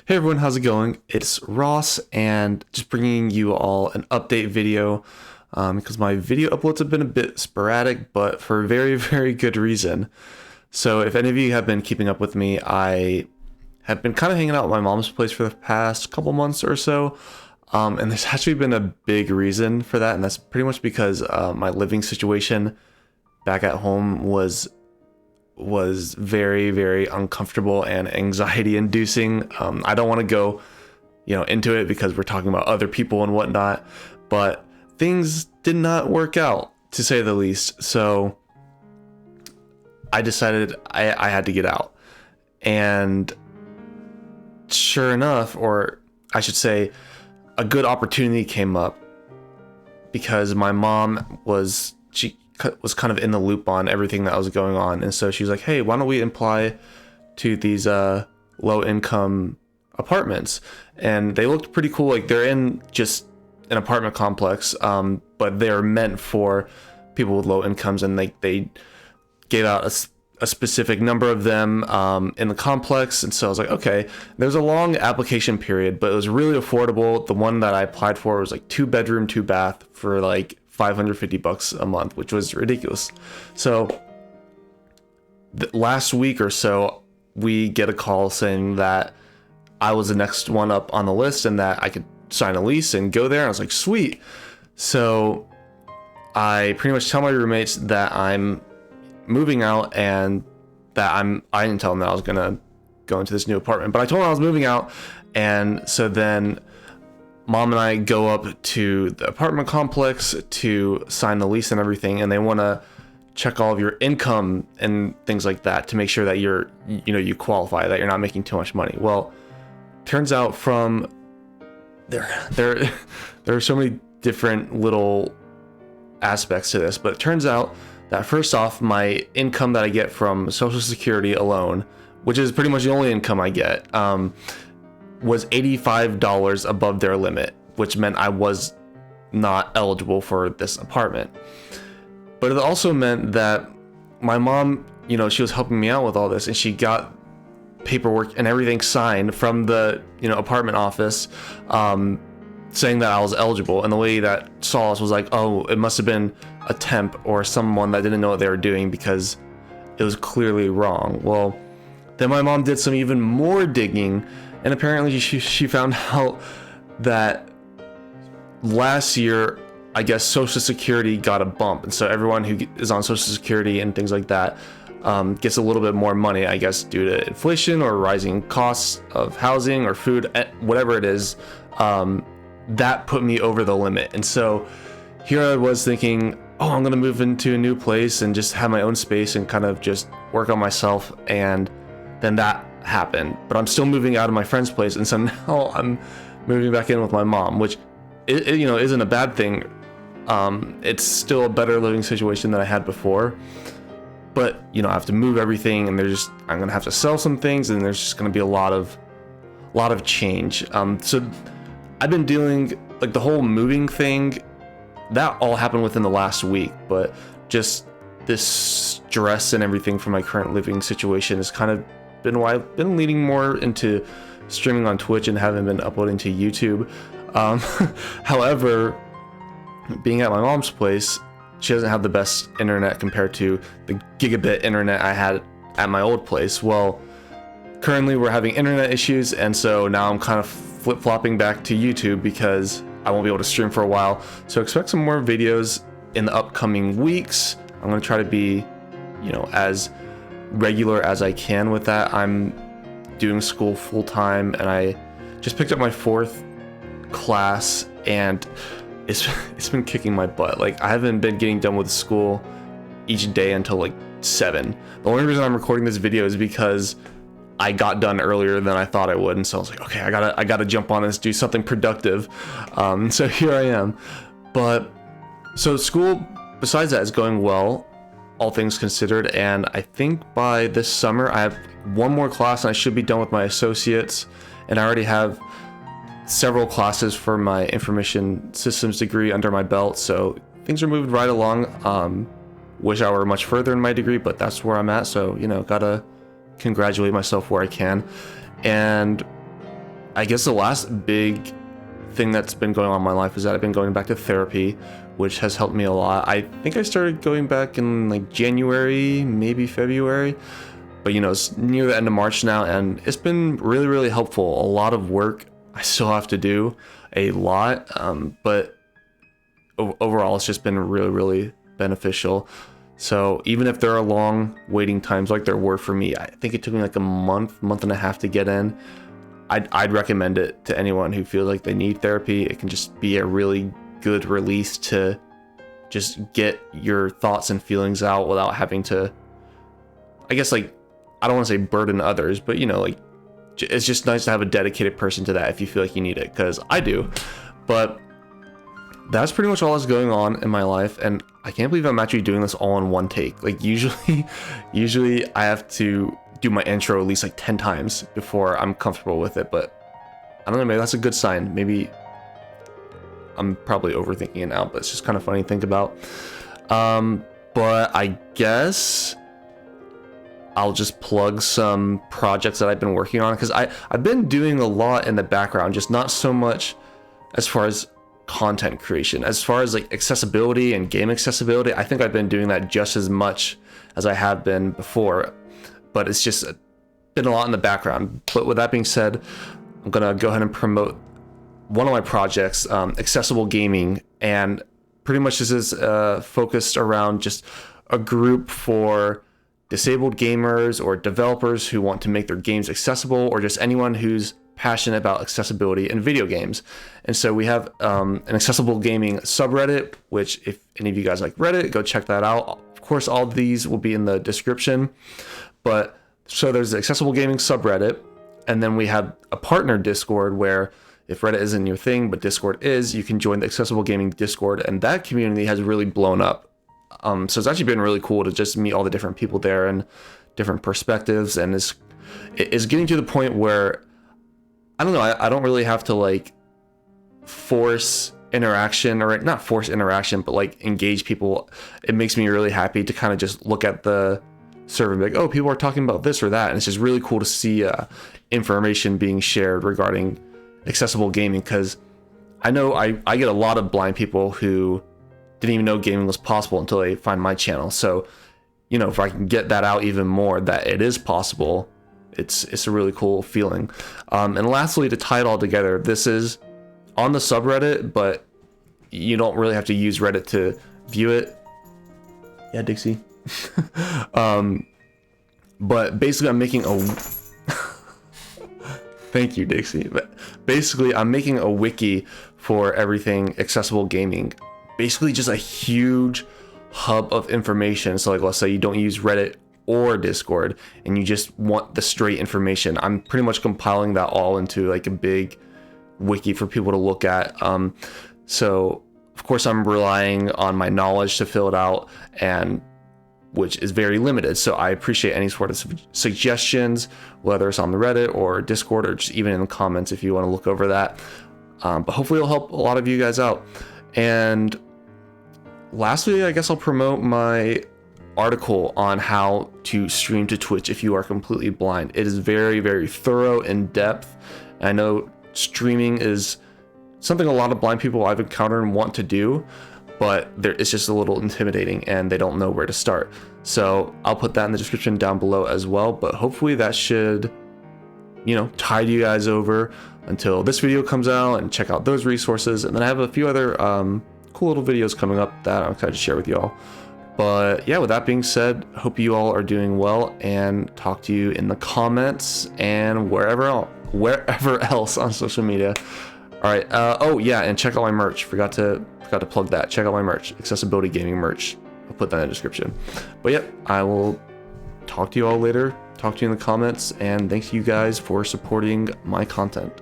Hey everyone, how's it going? It's Ross, and just bringing you all an update video because my video uploads have been a bit sporadic, but for a very, very good reason. So if any of you have been keeping up with me, I have been kind of hanging out at my mom's place for the past couple months or so, and there's actually been a big reason for that, and that's pretty much because my living situation back at home was very, very uncomfortable and anxiety inducing. I don't want to go, into it because we're talking about other people and whatnot, but things did not work out, to say the least. So I decided I had to get out. And sure enough, or I should say, a good opportunity came up because my mom was kind of in the loop on everything that was going on, and so she was like, hey, why don't we apply to these low income apartments? And they looked pretty cool. Like, they're in just an apartment complex, but they're meant for people with low incomes, and they gave out a specific number of them in the complex. And so I was like, okay, there's a long application period, but it was really affordable. The one that I applied for was like 2-bedroom, 2-bath for like $550 a month, which was ridiculous. So last week or so, we get a call saying that I was the next one up on the list and that I could sign a lease and go there. And I was like, sweet. So I pretty much tell my roommates that I'm moving out and that I didn't tell them that I was gonna go into this new apartment, but I told them I was moving out. And so then Mom and I go up to the apartment complex to sign the lease and everything, and they want to check all of your income and things like that to make sure that you qualify, that you're not making too much money. Well, turns out from there are so many different little aspects to this, but it turns out that first off, my income that I get from Social Security alone, which is pretty much the only income I get, was $85 above their limit, which meant I was not eligible for this apartment. But it also meant that my mom, she was helping me out with all this, and she got paperwork and everything signed from the, apartment office, saying that I was eligible. And the lady that saw us was like, oh, it must have been a temp or someone that didn't know what they were doing because it was clearly wrong. Well, then my mom did some even more digging, and apparently she found out that last year, I guess, Social Security got a bump. And so everyone who is on Social Security and things like that gets a little bit more money, I guess, due to inflation or rising costs of housing or food, whatever it is. That put me over the limit. And so here I was thinking, oh, I'm going to move into a new place and just have my own space and kind of just work on myself. And then that happened, but I'm still moving out of my friend's place, and so now I'm moving back in with my mom, which isn't a bad thing. It's still a better living situation than I had before, but I have to move everything, and I'm gonna have to sell some things, and there's just gonna be a lot of change. So I've been dealing, like, the whole moving thing, that all happened within the last week, but just this stress and everything from my current living situation has kind of been why I've been leaning more into streaming on Twitch and haven't been uploading to YouTube. However, being at my mom's place, she doesn't have the best internet compared to the gigabit internet I had at my old place. Well, currently we're having internet issues, and so now I'm kind of flip-flopping back to YouTube because I won't be able to stream for a while. So expect some more videos in the upcoming weeks. I'm going to try to be, as regular as I can with that. I'm doing school full-time, and I just picked up my 4th class, and it's been kicking my butt. Like, I haven't been getting done with school each day until like 7. The only reason I'm recording this video is because I got done earlier than I thought I would, and so I was like, okay, I gotta jump on this, do something productive. So here I am. But so school, besides that, is going well, all things considered, and I think by this summer I have one more class and I should be done with my associates, and I already have several classes for my information systems degree under my belt, so things are moving right along. Wish I were much further in my degree, but that's where I'm at, so gotta congratulate myself where I can. And I guess the last big thing that's been going on in my life is that I've been going back to therapy, which has helped me a lot. I think I started going back in like January, maybe February, but it's near the end of March now, and it's been really, really helpful. A lot of work I still have to do, a lot, but overall it's just been really, really beneficial. So even if there are long waiting times like there were for me, I think it took me like a month and a half to get in. I'd recommend it to anyone who feels like they need therapy. It can just be a really good release to just get your thoughts and feelings out without having to, I guess, like, I don't want to say burden others, but like, it's just nice to have a dedicated person to that if you feel like you need it, because I do. But that's pretty much all that's going on in my life, and I can't believe I'm actually doing this all in one take. Like usually I have to do my intro at least like 10 times before I'm comfortable with it, but I don't know, maybe that's a good sign. Maybe I'm probably overthinking it now, but it's just kind of funny to think about. But I guess I'll just plug some projects that I've been working on, because I've been doing a lot in the background, just not so much as far as content creation. As far as like accessibility and game accessibility, I think I've been doing that just as much as I have been before, but it's just been a lot in the background. But with that being said, I'm gonna go ahead and promote one of my projects, Accessible Gaming, and pretty much this is focused around just a group for disabled gamers or developers who want to make their games accessible, or just anyone who's passionate about accessibility in video games. And so we have an Accessible Gaming subreddit, which if any of you guys like Reddit, go check that out. Of course, all of these will be in the description. But so there's the Accessible Gaming subreddit, and then we have a partner Discord where if Reddit isn't your thing, but Discord is, you can join the Accessible Gaming Discord, and that community has really blown up. So it's actually been really cool to just meet all the different people there and different perspectives, and it's getting to the point where I don't know, I don't really have to like force interaction, or not force interaction, but like engage people. It makes me really happy to kind of just look at the server and be like, oh, people are talking about this or that, and it's just really cool to see information being shared regarding accessible gaming, because I know I get a lot of blind people who didn't even know gaming was possible until they find my channel. So if I can get that out even more, that it is possible, it's a really cool feeling. And lastly, to tie it all together, this is on the subreddit, but you don't really have to use Reddit to view it. Yeah, Dixie. But basically I'm making a thank you, Dixie. But basically I'm making a wiki for everything Accessible Gaming, basically just a huge hub of information. So like, let's say you don't use Reddit or Discord and you just want the straight information, I'm pretty much compiling that all into like a big wiki for people to look at. So of course I'm relying on my knowledge to fill it out, and which is very limited. So I appreciate any sort of suggestions, whether it's on the Reddit or Discord, or just even in the comments if you want to look over that. But hopefully it'll help a lot of you guys out. And lastly, I guess I'll promote my article on how to stream to Twitch if you are completely blind. It is very, very thorough, in depth. I know streaming is something a lot of blind people I've encountered and want to do, but it's just a little intimidating and they don't know where to start. So I'll put that in the description down below as well, but hopefully that should, tide you guys over until this video comes out, and check out those resources. And then I have a few other cool little videos coming up that I'm excited to share with you all. But yeah, with that being said, hope you all are doing well, and talk to you in the comments and wherever else on social media. All right. Oh yeah, and check out my merch. Forgot to plug that. Check out my merch, Accessibility Gaming merch. I'll put that in the description. But yeah, I will talk to you all later. Talk to you in the comments, and thanks you guys for supporting my content.